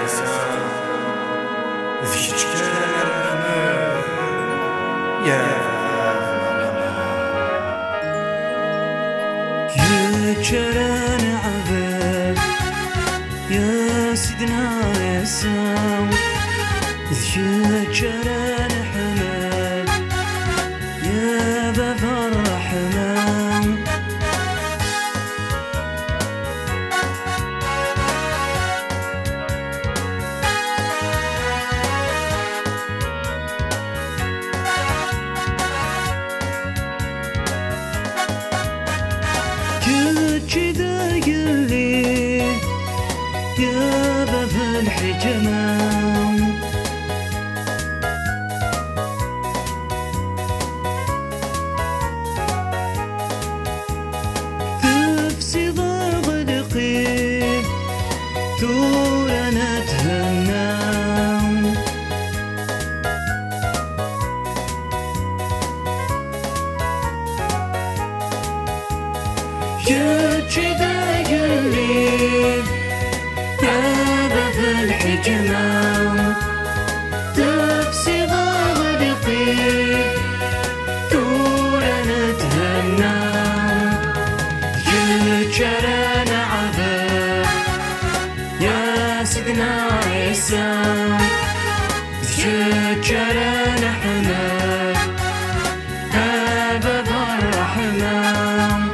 عيسى ذيك كان يا كران عبد يا سيدنا يسوع كران حمد يا باب الرحمن ككc قلي يا باب الحكمة تفسي ضغلقي تورا نتهنى ككc قلي يا باب الحكمة تفسي ضغلقي تورا نتهنى كران عبد يا سيدنا عيسى كران حمد يا باب الرحمن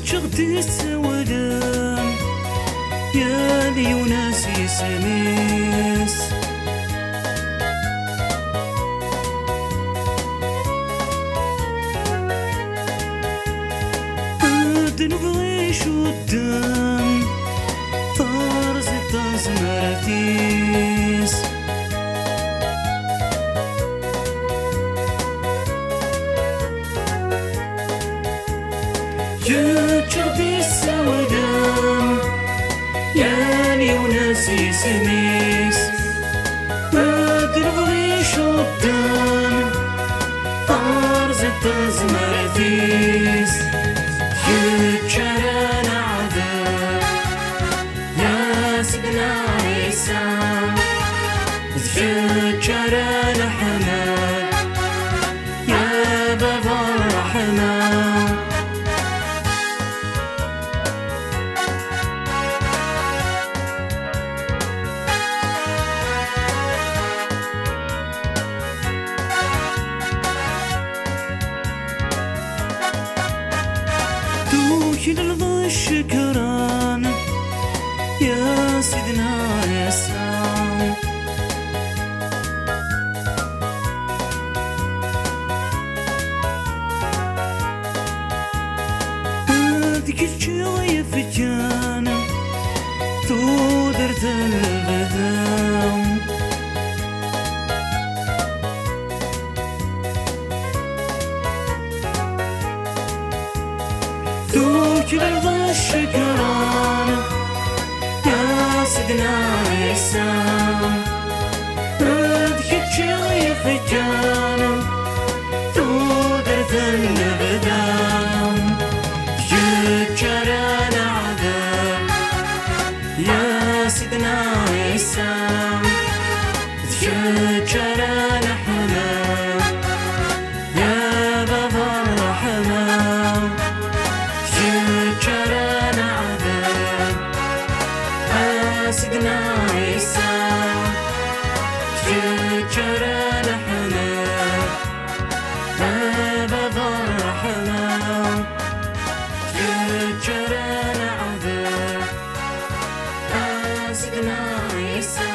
شغتي السودان يا لي وناسي سميس نبغي شو الدم طارز التزمرتيس ككc السودان يا لي وناسي سميس ما تبغي شو الدم طارز التزمرتيس كران عبد يا سيدنا عيسى كران حمد يا باب الرحمن للظى الشكران يا سيدنا يسوع هذيك الشوية فجان تودرت البداو للظى الشكران يا سيدنا عيسى هذيك فجان تودرت البداو كران عبد يا سيدنا عيسى كران حمد يا باب الرحمن كران عبد يا سيدنا عيسى كران حمد يا باب الرحمن كران عبد يا سيدنا عيسى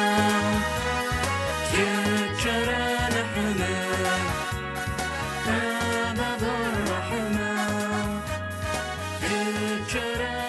كران حمد يا باب الرحمن كران